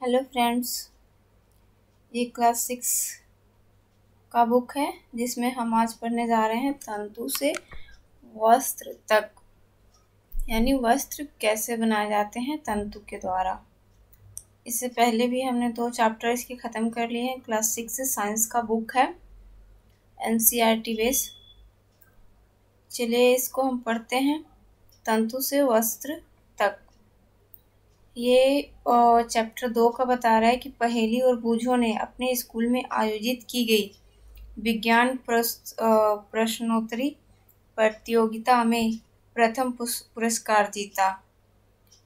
Hello friends, ये class 6 का book है जिसमें हम आज पढ़ने जा रहे हैं तंतु से वस्त्र तक, यानी वस्त्र कैसे बनाए जाते हैं तंतु के द्वारा। इससे पहले भी हमने 2 चैप्टर इसके ख़त्म कर लिए हैं। क्लास 6 से साइंस का बुक है, NCERT बेस। चलिए इसको हम पढ़ते हैं, तंतु से वस्त्र तक। ये चैप्टर 2 का बता रहा है कि पहेली और बूझों ने अपने स्कूल में आयोजित की गई विज्ञान प्रश्नोत्तरी प्रतियोगिता में प्रथम पुरस्कार जीता।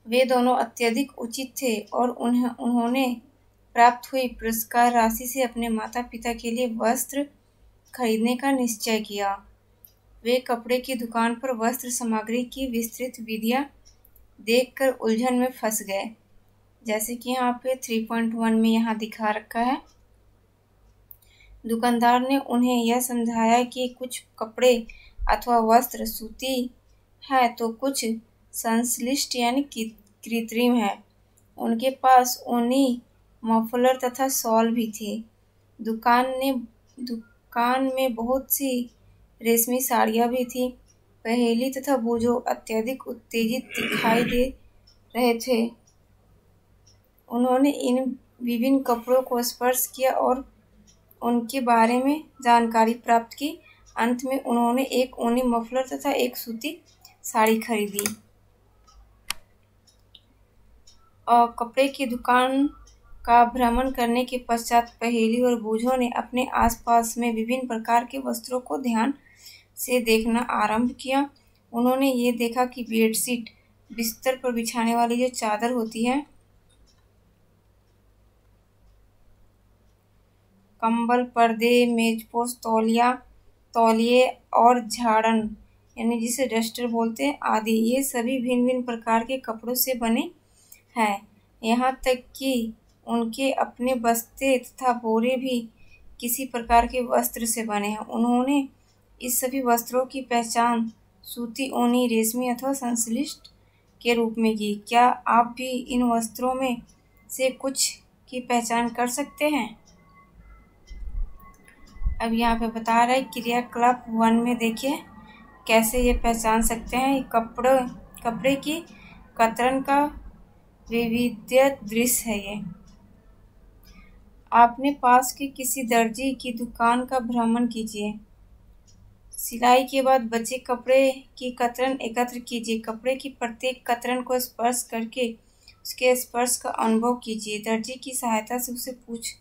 वे दोनों अत्यधिक उचित थे और उन्होंने प्राप्त हुई पुरस्कार राशि से अपने माता पिता के लिए वस्त्र खरीदने का निश्चय किया। वे कपड़े की दुकान पर वस्त्र सामग्री की विस्तृत विधियां देखकर उलझन में फंस गए, जैसे कि यहाँ पे 3.1 में यहाँ दिखा रखा है। दुकानदार ने उन्हें यह समझाया कि कुछ कपड़े अथवा वस्त्र सूती है तो कुछ संश्लिष्ट यानी कृत्रिम है। उनके पास ऊनी मफलर तथा शॉल भी थे। दुकान में बहुत सी रेशमी साड़ियाँ भी थी। पहेली तथा बूझो अत्यधिक उत्तेजित दिखाई दे रहे थे। उन्होंने इन विभिन्न कपड़ों को स्पर्श किया और उनके बारे में जानकारी प्राप्त की। अंत में उन्होंने एक ऊनी मफलर तथा एक सूती साड़ी खरीदी। और कपड़े की दुकान का भ्रमण करने के पश्चात पहेली और बूझों ने अपने आसपास में विभिन्न प्रकार के वस्त्रों को ध्यान से देखना आरंभ किया। उन्होंने ये देखा कि बेडशीट, बिस्तर पर बिछाने वाली जो चादर होती है, कंबल, पर्दे, मेजपोश, तौलिए और झाड़न यानी जिसे डस्टर बोलते हैं आदि, ये सभी भिन्न भिन्न प्रकार के कपड़ों से बने हैं। यहाँ तक कि उनके अपने बस्ते तथा बोरे भी किसी प्रकार के वस्त्र से बने हैं। उन्होंने इस सभी वस्त्रों की पहचान सूती, ऊनी, रेशमी अथवा संश्लिष्ट के रूप में की। क्या आप भी इन वस्त्रों में से कुछ की पहचान कर सकते हैं? अब यहाँ पे बता रहा है क्रियाकलाप 1 में देखिए कैसे ये पहचान सकते हैं। कपड़े की कतरन का वैविध्य दृश्य है। ये आपने पास के किसी दर्जी की दुकान का भ्रमण कीजिए। सिलाई के बाद बचे कपड़े की कतरन एकत्र कीजिए। कपड़े की प्रत्येक कतरन को स्पर्श करके उसके स्पर्श का अनुभव कीजिए। दर्जी की सहायता से उसे पूछ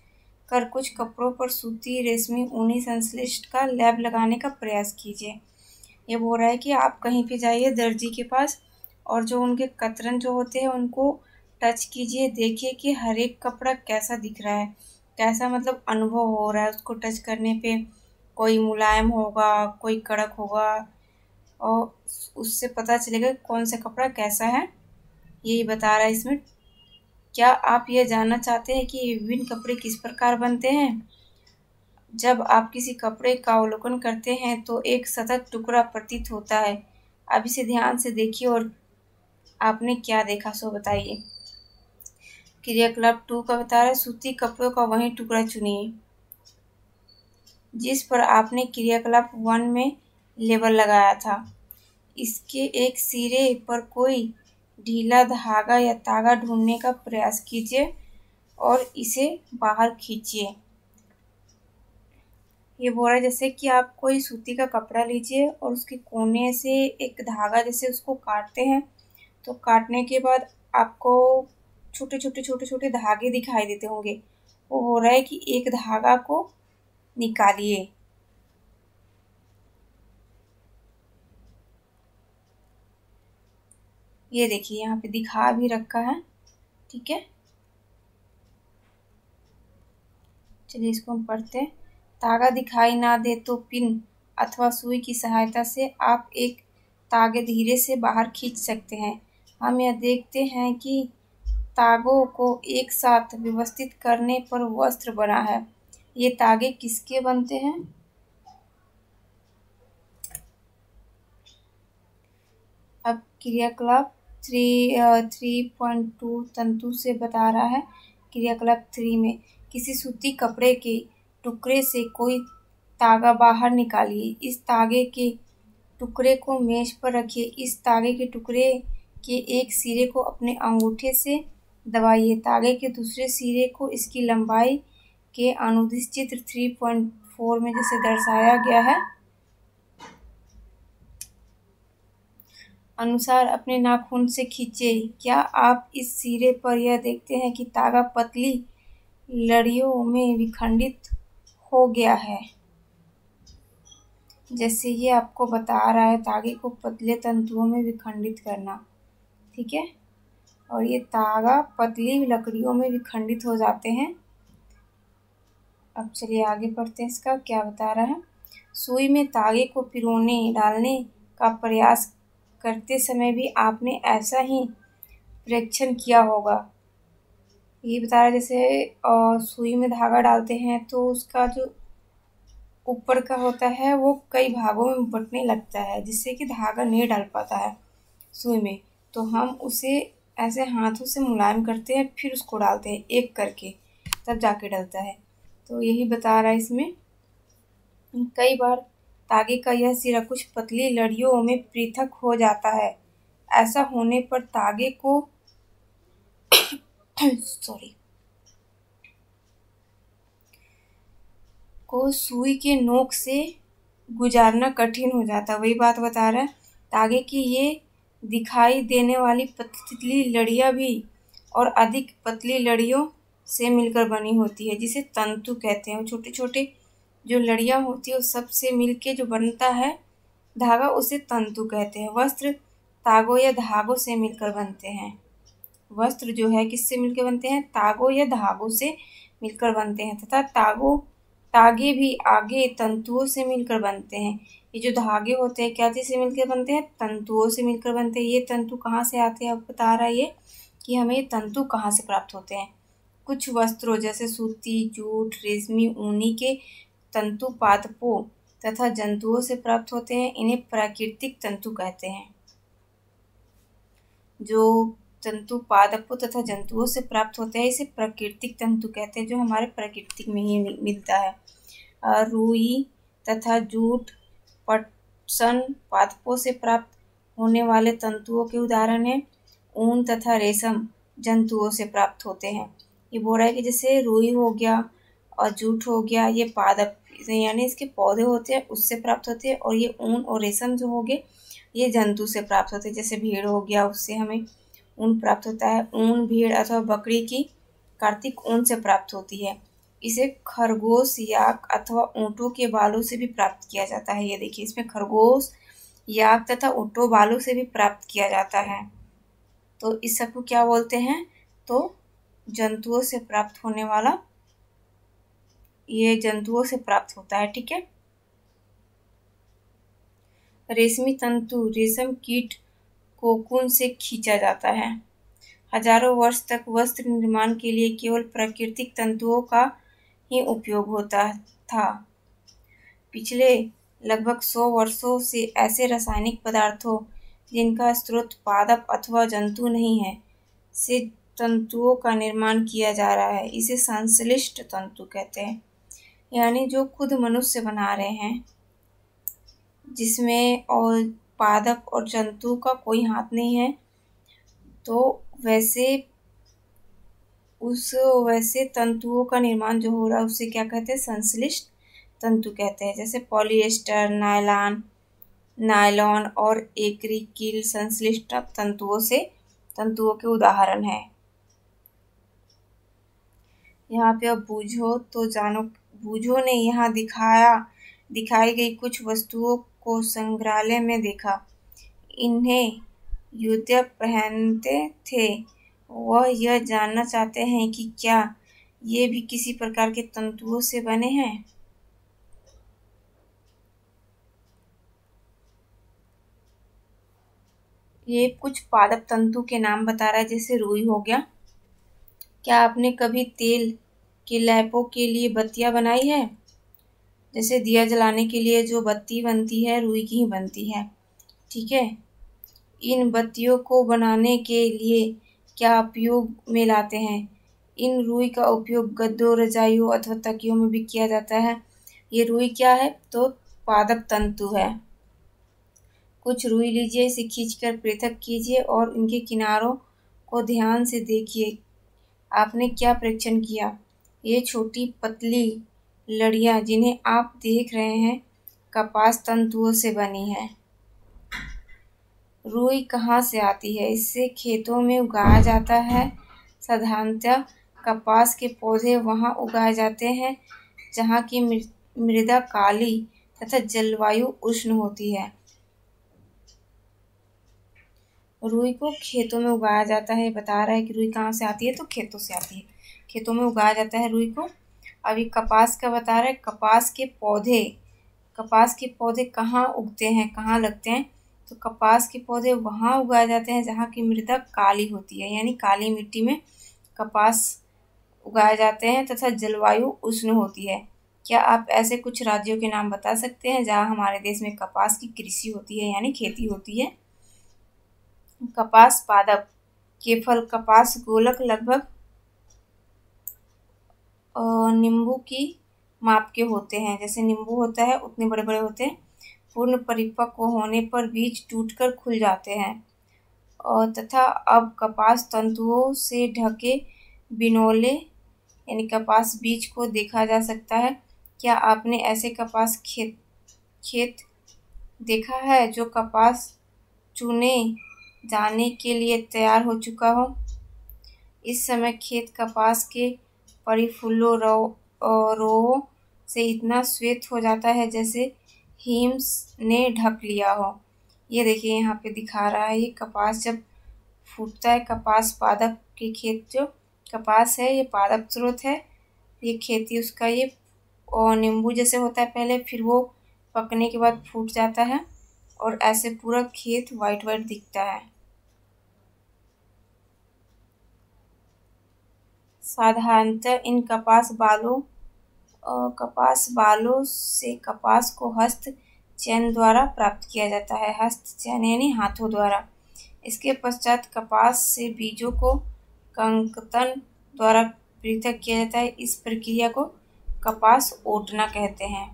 कर कुछ कपड़ों पर सूती, रेशमी, ऊनी संश्लिष्ट का लेप लगाने का प्रयास कीजिए। ये बोल रहा है कि आप कहीं पे जाइए दर्जी के पास और जो उनके कतरन जो होते हैं उनको टच कीजिए। देखिए कि हर एक कपड़ा कैसा दिख रहा है, कैसा मतलब अनुभव हो रहा है उसको टच करने पे। कोई मुलायम होगा, कोई कड़क होगा, और उससे पता चलेगा कौन सा कपड़ा कैसा है। यही बता रहा है इसमें। क्या आप यह जानना चाहते हैं कि ये विभिन्न कपड़े किस प्रकार बनते हैं? जब आप किसी कपड़े का अवलोकन करते हैं तो एक सतत टुकड़ा प्रतीत होता है। अब इसे ध्यान से देखिए और आपने क्या देखा सो बताइए। क्रियाकलाप 2 का बता रहा है सूती कपड़ों का वही टुकड़ा चुनिए जिस पर आपने क्रियाकलाप 1 में लेबल लगाया था। इसके एक सिरे पर कोई ढीला धागा या तागा ढूंढने का प्रयास कीजिए और इसे बाहर खींचिए। ये बोल रहा है जैसे कि आप कोई सूती का कपड़ा लीजिए और उसके कोने से एक धागा जैसे उसको काटते हैं, तो काटने के बाद आपको छोटे छोटे धागे दिखाई देते होंगे। वो हो रहा है कि एक धागा को निकालिए। ये देखिए यहाँ पे दिखा भी रखा है, ठीक है। चलिए इसको हम पढ़ते हैं। तागा दिखाई ना दे तो पिन अथवा सुई की सहायता से आप एक तागे धीरे से बाहर खींच सकते हैं। हम यह देखते हैं कि तागों को एक साथ व्यवस्थित करने पर वस्त्र बना है। ये तागे किसके बनते हैं? अब क्रियाकलाप 3.2 तंतु से बता रहा है क्रियाकलाप 3 में किसी सूती कपड़े के टुकड़े से कोई तागा बाहर निकालिए। इस तागे के टुकड़े को मेज पर रखिए। इस तागे के टुकड़े के एक सिरे को अपने अंगूठे से दबाइए। तागे के दूसरे सिरे को इसकी लंबाई के अनुदिश चित्र 3.4 में जैसे दर्शाया गया है अनुसार अपने नाखून से खींचे। क्या आप इस सिरे पर यह देखते हैं कि तागा पतली लड़ियों में विखंडित हो गया है? जैसे ये आपको बता रहा है तागे को पतले तंतुओं में विखंडित करना, ठीक है। और ये तागा पतली लकड़ियों में विखंडित हो जाते हैं। अब चलिए आगे पढ़ते हैं इसका क्या बता रहा है। सुई में तागे को पिरोने डालने का प्रयास करते समय भी आपने ऐसा ही परीक्षण किया होगा। ये बता रहा है जैसे सुई में धागा डालते हैं तो उसका जो ऊपर का होता है वो कई भागों में बंटने लगता है, जिससे कि धागा नहीं डाल पाता है सुई में। तो हम उसे ऐसे हाथों से मुलायम करते हैं, फिर उसको डालते हैं एक करके, तब जाके डलता है। तो यही बता रहा है इसमें। कई बार तागे का यह सिरा कुछ पतली लड़ियों में पृथक हो जाता है। ऐसा होने पर तागे को सुई के नोक से गुजारना कठिन हो जाता। वही बात बता रहा है। तागे की ये दिखाई देने वाली पतली लड़ियाँ भी और अधिक पतली लड़ियों से मिलकर बनी होती है, जिसे तंतु कहते हैं। छोटे छोटे जो लड़ियाँ होती है उस सब से मिलके जो बनता है धागा, उसे तंतु कहते हैं। वस्त्र तागों या धागों से मिलकर बनते हैं। वस्त्र जो है किससे मिलकर बनते हैं? तागों या धागों से मिलकर बनते हैं। तथा तागे भी आगे तंतुओं से मिलकर बनते हैं। ये जो धागे होते हैं क्या चीज़ से मिलकर बनते हैं? तंतुओं से मिलकर बनते हैं। ये तंतु कहाँ से आते हैं? अब बता रहा है ये कि हमें ये तंतु कहाँ से प्राप्त होते हैं। कुछ वस्त्रों जैसे सूती, जूट, रेशमी, ऊनी के तंतु पादपों तथा जंतुओं से प्राप्त होते हैं। इन्हें प्राकृतिक तंतु कहते हैं। जो तंतु पादपों तथा जंतुओं से प्राप्त होते हैं इसे प्राकृतिक तंतु कहते हैं, जो हमारे प्राकृतिक में ही मिलता है। रुई तथा जूट, पटसन पादपों से प्राप्त होने वाले तंतुओं के उदाहरण हैं। ऊन तथा रेशम जंतुओं से प्राप्त होते हैं। ये बोल रहा है कि जैसे रुई हो गया और जूट हो गया, ये पादप यानी इसके पौधे होते हैं उससे प्राप्त होते हैं। और ये ऊन और रेशम जो हो गए ये जंतु से प्राप्त होते हैं। जैसे भेड़ हो गया, उससे हमें ऊन प्राप्त होता है। ऊन भेड़ अथवा बकरी की कार्तिक ऊन से प्राप्त होती है। इसे खरगोश, याक अथवा ऊँटों के बालों से भी प्राप्त किया जाता है। ये देखिए इसमें खरगोश, याक तथा ऊँटों बालों से भी प्राप्त किया जाता है। तो इस सबको क्या बोलते हैं? तो जंतुओं से प्राप्त होने वाला, ये जंतुओं से प्राप्त होता है, ठीक है। रेशमी तंतु रेशम कीट कोकून से खींचा जाता है। हजारों वर्ष तक वस्त्र निर्माण के लिए केवल प्राकृतिक तंतुओं का ही उपयोग होता था। पिछले लगभग 100 वर्षों से ऐसे रासायनिक पदार्थों जिनका स्रोत पादप अथवा जंतु नहीं है से तंतुओं का निर्माण किया जा रहा है। इसे संश्लिष्ट तंतु कहते हैं, यानी जो खुद मनुष्य बना रहे हैं, जिसमें और पादप और जंतु का कोई हाथ नहीं है। तो वैसे तंतुओं का निर्माण जो हो रहा है उसे क्या कहते हैं? संश्लिष्ट तंतु कहते हैं। जैसे पॉलिएस्टर, नायलॉन और एक्रिलिक संश्लिष्ट तंतुओं के उदाहरण हैं। यहाँ पे अब बूझो तो जानो। बूझो ने यहाँ दिखाई गई कुछ वस्तुओं को संग्रहालय में देखा। इन्हें युद्ध पहनते थे। वह यह जानना चाहते हैं कि क्या ये भी किसी प्रकार के तंतुओं से बने हैं। ये कुछ पादप तंतु के नाम बता रहा है, जैसे रुई हो गया। क्या आपने कभी तेल के लैंपों के लिए बत्तियां बनाई है? जैसे दिया जलाने के लिए जो बत्ती बनती है रुई की ही बनती है, ठीक है। इन बत्तियों को बनाने के लिए क्या उपयोग में लाते हैं? इन रुई का उपयोग गद्दों, रजाइयों अथवा तकियों में भी किया जाता है। ये रुई क्या है? तो पादप तंतु है। कुछ रुई लीजिए, इसे खींचकर पृथक कीजिए और इनके किनारों को ध्यान से देखिए। आपने क्या परीक्षण किया? ये छोटी पतली लड़ियां जिन्हें आप देख रहे हैं कपास तंतुओं से बनी है। रुई कहाँ से आती है? इससे खेतों में उगाया जाता है। साधारणतः कपास के पौधे वहाँ उगाए जाते हैं जहाँ की मृदा काली तथा जलवायु उष्ण होती है। रुई को खेतों में उगाया जाता है। बता रहा है कि रुई कहाँ से आती है, तो खेतों से आती है। खेतों में उगाया जाता है रुई को। अभी कपास का बता रहा है। कपास के पौधे कहाँ उगते हैं, कहाँ लगते हैं? तो कपास के पौधे वहाँ उगाए जाते हैं जहाँ की मृदा काली होती है, यानी काली मिट्टी में कपास उगाए जाते हैं तथा जलवायु उष्ण होती है। क्या आप ऐसे कुछ राज्यों के नाम बता सकते हैं जहाँ हमारे देश में कपास की कृषि होती है, यानी खेती होती है? कपास पादप के फल कपास गोलक लगभग नींबू की माप के होते हैं। जैसे नींबू होता है उतने बड़े बड़े होते हैं। पूर्ण परिपक्व होने पर बीज टूटकर खुल जाते हैं और तथा अब कपास तंतुओं से ढके बिनोले यानी कपास बीज को देखा जा सकता है। क्या आपने ऐसे कपास खेत देखा है जो कपास चुने जाने के लिए तैयार हो चुका हो? इस समय खेत कपास के परिफूलों रोओं से इतना श्वेत हो जाता है जैसे हिम ने ढक लिया हो। ये देखिए यहाँ पे दिखा रहा है, ये कपास जब फूटता है। कपास पादप के खेत, जो कपास है ये पादप स्रोत है। ये खेती उसका ये और नींबू जैसे होता है पहले, फिर वो पकने के बाद फूट जाता है और ऐसे पूरा खेत वाइट वाइट दिखता है। साधारणतः इन कपास बालों से कपास को हस्त चयन द्वारा प्राप्त किया जाता है। हस्त चयन यानी हाथों द्वारा। इसके पश्चात कपास से बीजों को कंकतन द्वारा पृथक किया जाता है। इस प्रक्रिया को कपास ओटना कहते हैं।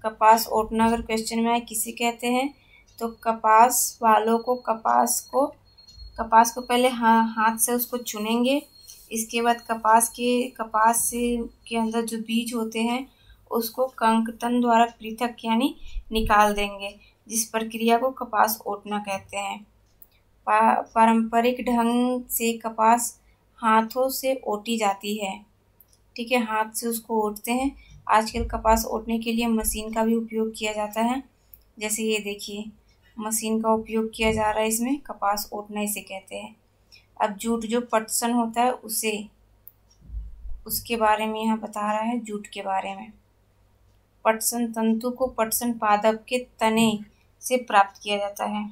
कपास ओटना अगर क्वेश्चन में आए किसे कहते हैं, तो कपास वालों को कपास को पहले हाथ से उसको चुनेंगे। इसके बाद कपास के अंदर जो बीज होते हैं उसको कंकतन द्वारा पृथक यानी निकाल देंगे, जिस प्रक्रिया को कपास ओटना कहते हैं। पारंपरिक ढंग से कपास हाथों से ओटी जाती है। ठीक है, हाथ से उसको ओटते हैं। आजकल कपास ओटने के लिए मशीन का भी उपयोग किया जाता है। जैसे ये देखिए, मशीन का उपयोग किया जा रहा है इसमें। कपास ओटना इसे कहते हैं। अब जूट जो पटसन होता है उसके बारे में यहाँ बता रहा है, जूट के बारे में। पटसन तंतु को पटसन पादप के तने से प्राप्त किया जाता है।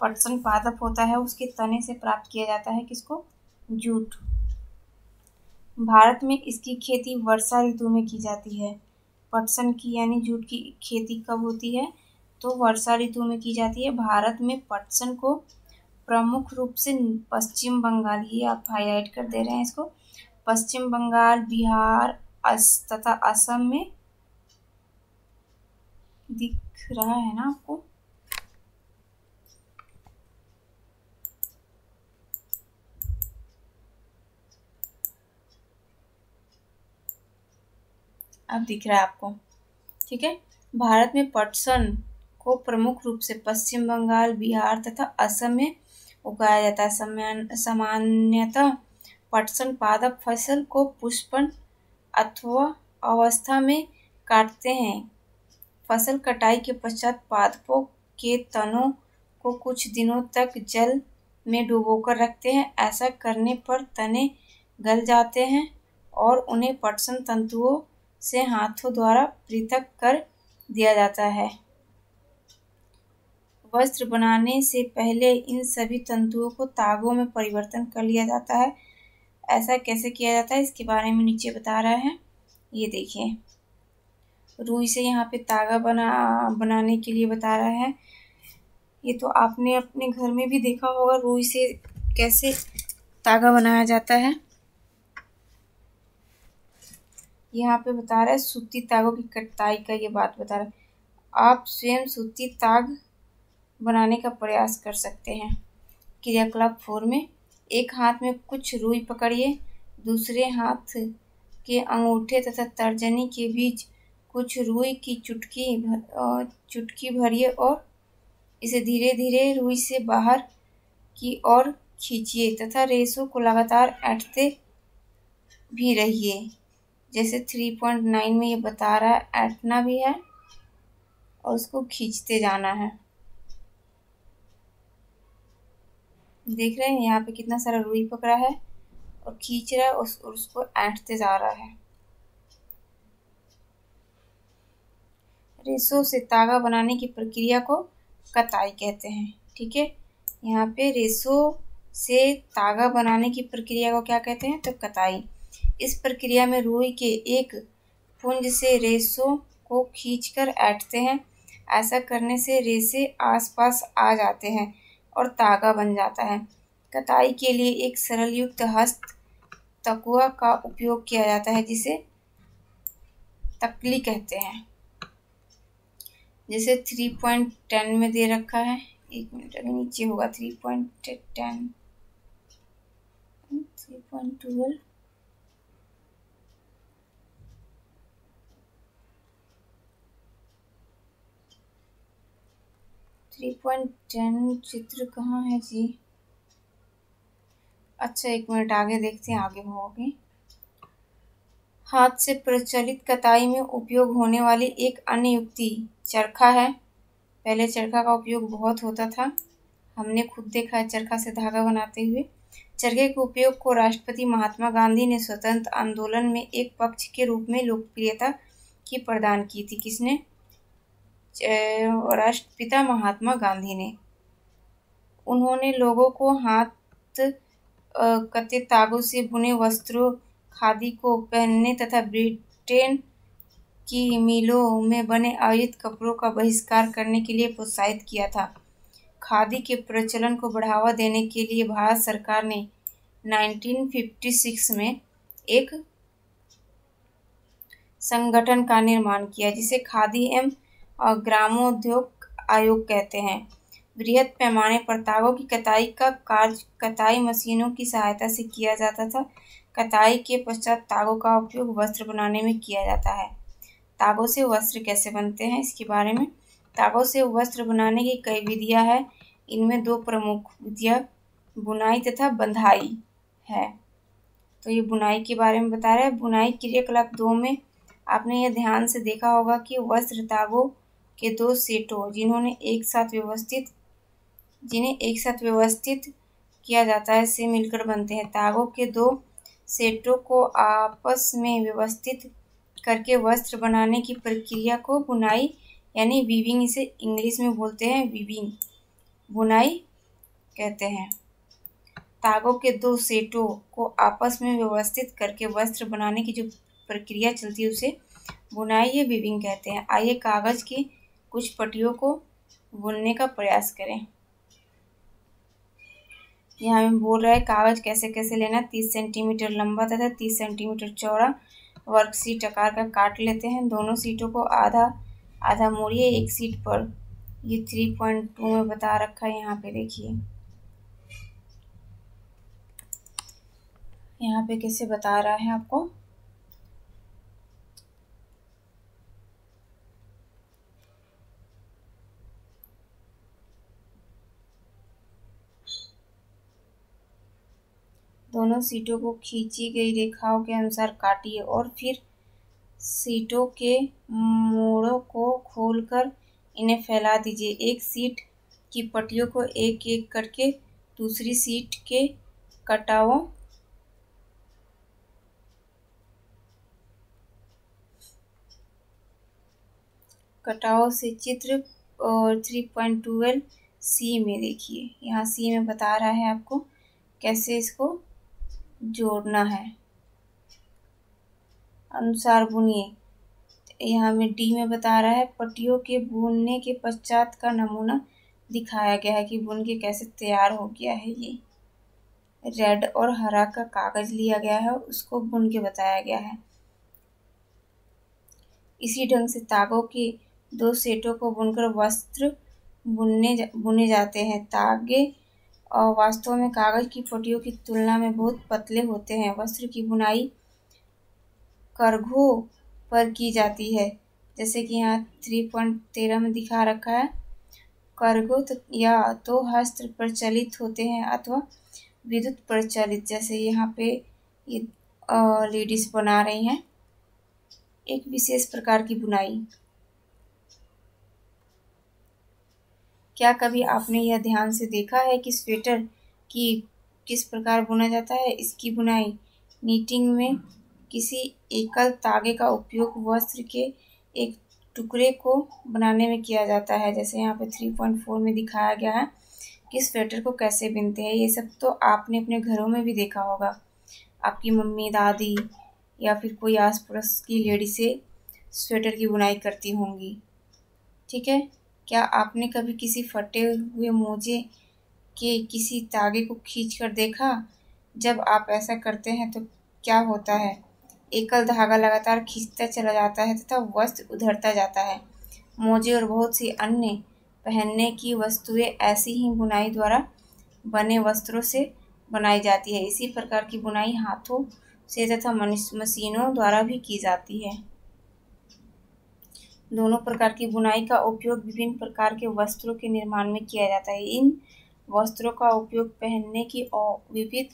पटसन पादप होता है उसके तने से प्राप्त किया जाता है किसको? जूट। भारत में इसकी खेती वर्षा ऋतु में की जाती है। पटसन की यानी जूट की खेती कब होती है? तो वर्षा ऋतु में की जाती है। भारत में पटसन को प्रमुख रूप से पश्चिम बंगाल, ये आप हाईलाइट कर दे रहे हैं इसको, पश्चिम बंगाल, बिहार तथा असम में दिख रहा है ना आपको? अब दिख रहा है आपको? ठीक है। भारत में पटसन को प्रमुख रूप से पश्चिम बंगाल, बिहार तथा असम में उगाया जाता है। सामान्यतः पटसन पादप फसल को पुष्पन अथवा अवस्था में काटते हैं। फसल कटाई के पश्चात पादपों के तनों को कुछ दिनों तक जल में डुबोकर रखते हैं। ऐसा करने पर तने गल जाते हैं और उन्हें पटसन तंतुओं से हाथों द्वारा पृथक कर दिया जाता है। वस्त्र बनाने से पहले इन सभी तंतुओं को तागों में परिवर्तन कर लिया जाता है। ऐसा कैसे किया जाता है इसके बारे में नीचे बता रहा है। ये देखिए, रुई से यहाँ पे तागा बनाने के लिए बता रहा है। ये तो आपने अपने घर में भी देखा होगा रुई से कैसे धागा बनाया जाता है। यहाँ पे बता रहा है सूती तागों की कटाई का ये बात बता रहा है। आप स्वयं सूती ताग बनाने का प्रयास कर सकते हैं। क्रियाकलाप 4 में एक हाथ में कुछ रुई पकड़िए, दूसरे हाथ के अंगूठे तथा तर्जनी के बीच कुछ रुई की चुटकी भरिए और इसे धीरे धीरे रुई से बाहर की ओर खींचिए तथा रेशों को लगातार ऐंठते भी रहिए। जैसे 3.9 में ये बता रहा है, ऐंठना भी है और उसको खींचते जाना है। देख रहे हैं यहाँ पे कितना सारा रुई पकड़ा है और खींच रहा है और उसको ऐंठते जा रहा है। रेशों से तागा बनाने की प्रक्रिया को कताई कहते हैं। ठीक है, यहाँ पे रेशों से तागा बनाने की प्रक्रिया को क्या कहते हैं, तो कताई। इस प्रक्रिया में रुई के एक पुंज से रेशों को खींचकर ऐंठते हैं। ऐसा करने से रेशे आसपास आ जाते हैं और तागा बन जाता है। कताई के लिए एक सरल युक्त हस्त तकुआ का उपयोग किया जाता है जिसे तकली कहते हैं। जैसे 3.10 में दे रखा है, एक मिनट अभी नीचे होगा 3.10 3.12 3.10 चित्र कहाँ है जी। अच्छा एक मिनट आगे देखते हैं, आगे होगी। हाथ से प्रचलित कताई में उपयोग होने वाली एक अन्य युक्ति चरखा है। पहले चरखा का उपयोग बहुत होता था, हमने खुद देखा है चरखा से धागा बनाते हुए। चरखे के उपयोग को राष्ट्रपति महात्मा गांधी ने स्वतंत्र आंदोलन में एक पक्ष के रूप में लोकप्रियता की प्रदान की थी। किसने, राष्ट्रपिता महात्मा गांधी ने। उन्होंने लोगों को हाथ कते तागों से बुने वस्त्रों, खादी को पहनने तथा ब्रिटेन की मिलों में बने आयुध कपड़ों का बहिष्कार करने के लिए प्रोत्साहित किया था। खादी के प्रचलन को बढ़ावा देने के लिए भारत सरकार ने 1956 में एक संगठन का निर्माण किया जिसे खादी एवं ग्रामोद्योग आयोग कहते हैं। बृहद पैमाने पर तागों की कताई का कार्य कताई मशीनों की सहायता से किया जाता था। कताई के पश्चात तागों का उपयोग वस्त्र बनाने में किया जाता है। तागों से वस्त्र कैसे बनते हैं इसके बारे में। तागों से वस्त्र बनाने की कई विधियां हैं। इनमें दो प्रमुख विधियां बुनाई तथा बंधाई है। तो ये बुनाई के बारे में बता रहा है। बुनाई क्रियाकलाप 2 में आपने यह ध्यान से देखा होगा कि वस्त्र तागों के दो सेटों जिन्हें एक साथ व्यवस्थित किया जाता है से मिलकर बनते हैं। तागों के दो सेटों को आपस में व्यवस्थित करके वस्त्र बनाने की प्रक्रिया को बुनाई यानी वीविंग, इसे इंग्लिश में बोलते हैं वीविंग, बुनाई कहते हैं। तागों के दो सेटों को आपस में व्यवस्थित करके वस्त्र बनाने की जो प्रक्रिया चलती है उसे बुनाई या वीविंग कहते हैं। आइए कागज की कुछ पट्टियों को बुनने का प्रयास करें। यहाँ में बोल रहा है कागज कैसे कैसे लेना। 30 सेंटीमीटर लंबा तथा 30 सेंटीमीटर चौड़ा वर्कशीट आकार का काट लेते हैं। दोनों सीटों को आधा आधा मोड़िए एक सीट पर। ये 3.2 में बता रखा है, यहाँ पे देखिए, यहाँ पे कैसे बता रहा है आपको। दोनों सीटों को खींची गई रेखाओं के अनुसार काटिए और फिर सीटों के मोड़ों को खोलकर इन्हें फैला दीजिए। एक सीट की पट्टियों को एक एक करके दूसरी सीट के कटावों से चित्र और 3.12 सी में देखिए, यहाँ सी में बता रहा है आपको कैसे इसको जोड़ना है। अनुसार बुनिए, यहाँ में डी में बता रहा है पट्टियों के बुनने के पश्चात का नमूना दिखाया गया है कि बुन के कैसे तैयार हो गया है। ये रेड और हरा का कागज लिया गया है, उसको बुन के बताया गया है। इसी ढंग से तागों के 2 सेटों को बुनकर वस्त्र बुने जाते हैं। तागे और वास्तव में कागज की फटियों की तुलना में बहुत पतले होते हैं। वस्त्र की बुनाई करघों पर की जाती है, जैसे कि यहाँ 3.13 में दिखा रखा है। करघों या तो हस्त प्रचलित होते हैं अथवा विद्युत प्रचलित, जैसे यहाँ पे ये लेडीज बना रही हैं एक विशेष प्रकार की बुनाई। क्या कभी आपने यह ध्यान से देखा है कि स्वेटर की किस प्रकार बुना जाता है? इसकी बुनाई नीटिंग में किसी एकल तागे का उपयोग वस्त्र के एक टुकड़े को बनाने में किया जाता है, जैसे यहाँ पे 3.4 में दिखाया गया है कि स्वेटर को कैसे बुनते हैं। ये सब तो आपने अपने घरों में भी देखा होगा, आपकी मम्मी, दादी या फिर कोई आस पड़ोस की लेडी से स्वेटर की बुनाई करती होंगी। ठीक है, क्या आपने कभी किसी फटे हुए मोजे के किसी तागे को खींचकर देखा? जब आप ऐसा करते हैं तो क्या होता है? एकल धागा लगातार खींचता चला जाता है तथा वस्त्र उधड़ता जाता है। मोजे और बहुत सी अन्य पहनने की वस्तुएं ऐसी ही बुनाई द्वारा बने वस्त्रों से बनाई जाती है। इसी प्रकार की बुनाई हाथों से तथा मशीनों द्वारा भी की जाती है। दोनों प्रकार की बुनाई का उपयोग विभिन्न प्रकार के वस्त्रों के निर्माण में किया जाता है। इन वस्त्रों का उपयोग पहनने की और विविध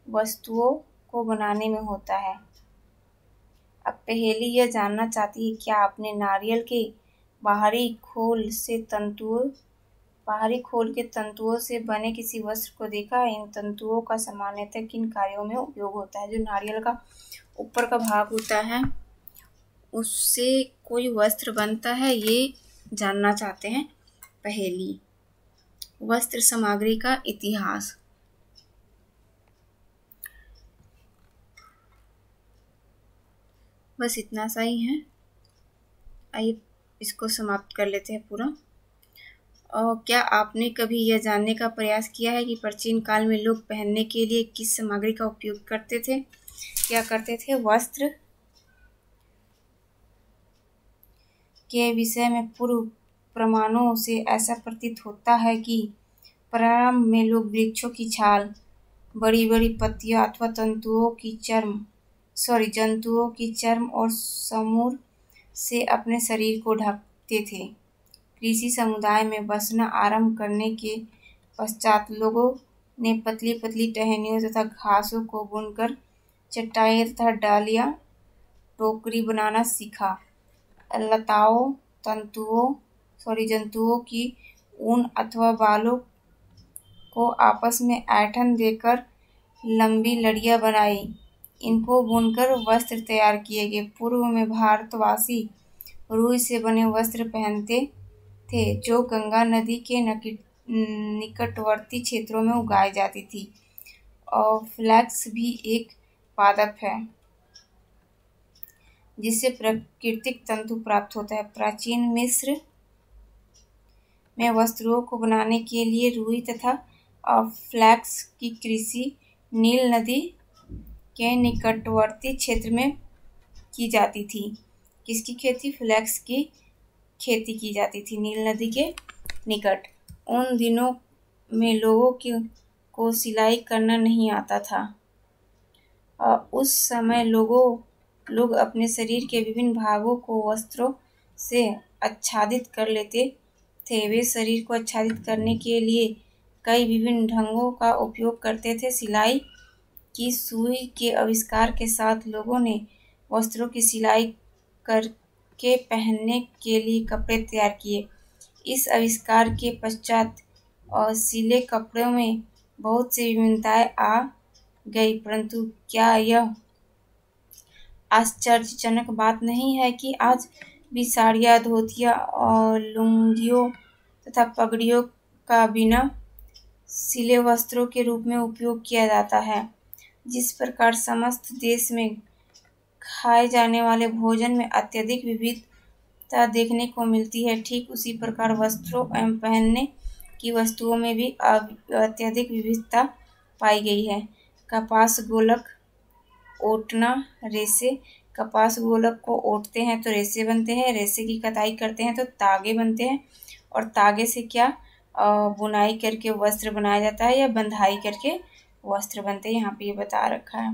वस्तुओं को बनाने में होता है। अब पहेली यह जानना चाहती है, क्या आपने नारियल के बाहरी खोल के तंतुओं से बने किसी वस्त्र को देखा है? इन तंतुओं का सामान्यतः किन कार्यों में उपयोग होता है? जो नारियल का ऊपर का भाग होता है उससे कोई वस्त्र बनता है, ये जानना चाहते हैं पहेली। वस्त्र सामग्री का इतिहास। बस इतना सा ही है, आइए इसको समाप्त कर लेते हैं पूरा। और क्या आपने कभी यह जानने का प्रयास किया है कि प्राचीन काल में लोग पहनने के लिए किस सामग्री का उपयोग करते थे? क्या करते थे? वस्त्र के विषय में पूर्व प्रमाणों से ऐसा प्रतीत होता है कि प्रारंभ में लोग वृक्षों की छाल, बड़ी बड़ी पत्तियां अथवा जंतुओं की चर्म और समूर से अपने शरीर को ढकते थे। कृषि समुदाय में बसना आरंभ करने के पश्चात लोगों ने पतली पतली टहनियों तथा घासों को बुनकर चटाई तथा डालियां, टोकरी बनाना सीखा। लताओं, जंतुओं की ऊन अथवा बालों को आपस में ऐंठन देकर लंबी लड़ियां बनाई। इनको बुनकर वस्त्र तैयार किए गए। पूर्व में भारतवासी रुई से बने वस्त्र पहनते थे, जो गंगा नदी के निकटवर्ती क्षेत्रों में उगाई जाती थी। और फ्लैक्स भी एक पादप है जिससे प्राकृतिक तंतु प्राप्त होता है। प्राचीन मिस्र में वस्त्रों को बनाने के लिए रुई तथा फ्लैक्स की कृषि नील नदी के निकटवर्ती क्षेत्र में की जाती थी। किसकी खेती? फ्लैक्स की खेती की जाती थी नील नदी के निकट। उन दिनों में लोगों को सिलाई करना नहीं आता था। उस समय लोग अपने शरीर के विभिन्न भागों को वस्त्रों से आच्छादित कर लेते थे। वे शरीर को आच्छादित करने के लिए कई विभिन्न ढंगों का उपयोग करते थे। सिलाई की सुई के आविष्कार के साथ लोगों ने वस्त्रों की सिलाई करके पहनने के लिए कपड़े तैयार किए। इस आविष्कार के पश्चात सिले कपड़ों में बहुत सी विभिन्नताएं आ गई, परंतु क्या यह आश्चर्यजनक बात नहीं है कि आज भी साड़ियाँ, धोतियाँ और लुंगियों तथा पगड़ियों का बिना सिले वस्त्रों के रूप में उपयोग किया जाता है। जिस प्रकार समस्त देश में खाए जाने वाले भोजन में अत्यधिक विविधता देखने को मिलती है, ठीक उसी प्रकार वस्त्रों एवं पहनने की वस्तुओं में भी अत्यधिक विविधता पाई गई है। कपास गोलक ओटना रेशे। कपास गोलक को ओटते हैं तो रेशे बनते हैं, रेशे की कताई करते हैं तो तागे बनते हैं, और तागे से क्या बुनाई करके वस्त्र बनाया जाता है या बंधाई करके वस्त्र बनते हैं। यहाँ पे ये बता रखा है।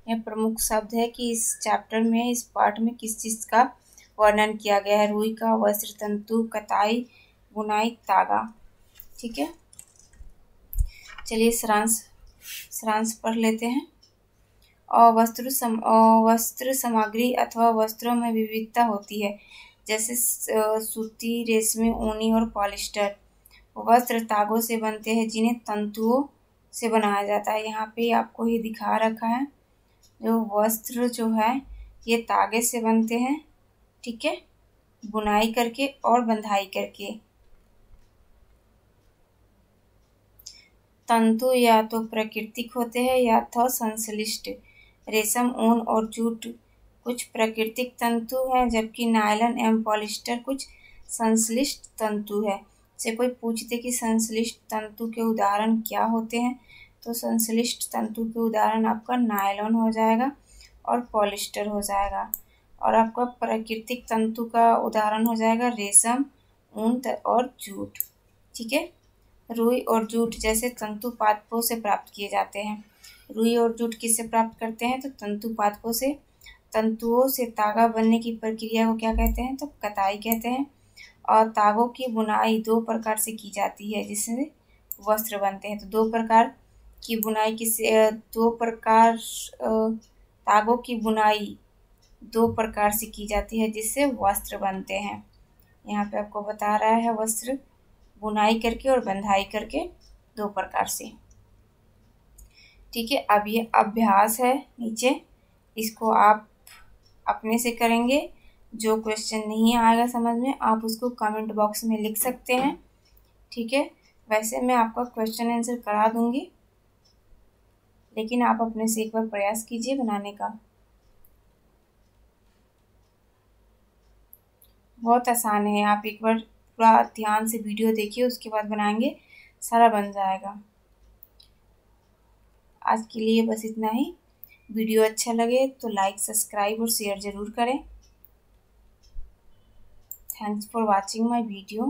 यह प्रमुख शब्द है कि इस चैप्टर में, इस पार्ट में किस चीज़ का वर्णन किया गया है। रुई का, वस्त्र तंतु, कताई, बुनाई, तागा। ठीक है, चलिए सारांश पढ़ लेते हैं। वस्त्र सामग्री अथवा वस्त्रों में विविधता होती है, जैसे सूती, रेशमी, ऊनी और पॉलिस्टर। वस्त्र तागों से बनते हैं जिन्हें तंतुओं से बनाया जाता है। यहाँ पे आपको ये दिखा रखा है, जो वस्त्र जो है ये तागे से बनते हैं, ठीक है, बुनाई करके और बंधाई करके। तंतु या तो प्राकृतिक होते हैं या तो संश्लिष्ट। रेशम, ऊन और जूट कुछ प्राकृतिक तंतु हैं, जबकि नायलॉन एवं पॉलिस्टर कुछ संश्लिष्ट तंतु है। से कोई पूछते कि संश्लिष्ट तंतु के उदाहरण क्या होते हैं, तो संश्लिष्ट तंतु के उदाहरण आपका नायलॉन हो जाएगा और पॉलिस्टर हो जाएगा, और आपका प्राकृतिक तंतु का उदाहरण हो जाएगा रेशम, ऊन और जूट। ठीक है, रुई और जूट जैसे तंतु पादपों से प्राप्त किए जाते हैं। रुई और जूट किससे प्राप्त करते हैं, तो तंतु पादपों से। तंतुओं से तागा बनने की प्रक्रिया को क्या कहते हैं, तो कताई कहते हैं। और तागों की बुनाई दो प्रकार से की जाती है जिससे वस्त्र बनते हैं। तो दो प्रकार की बुनाई तागों की बुनाई दो प्रकार से की जाती है जिससे वस्त्र बनते हैं। यहाँ पे आपको बता रहा है वस्त्र बुनाई करके और बंधाई करके दो प्रकार से। ठीक है, अब ये अभ्यास है नीचे, इसको आप अपने से करेंगे। जो क्वेश्चन नहीं आएगा समझ में, आप उसको कमेंट बॉक्स में लिख सकते हैं। ठीक है, वैसे मैं आपका क्वेश्चन आंसर करा दूंगी, लेकिन आप अपने से एक बार प्रयास कीजिए बनाने का। बहुत आसान है, आप एक बार पूरा ध्यान से वीडियो देखिए, उसके बाद बनाएंगे, सारा बन जाएगा। आज के लिए बस इतना ही। वीडियो अच्छा लगे तो लाइक, सब्सक्राइब और शेयर ज़रूर करें। Thanks for watching my video.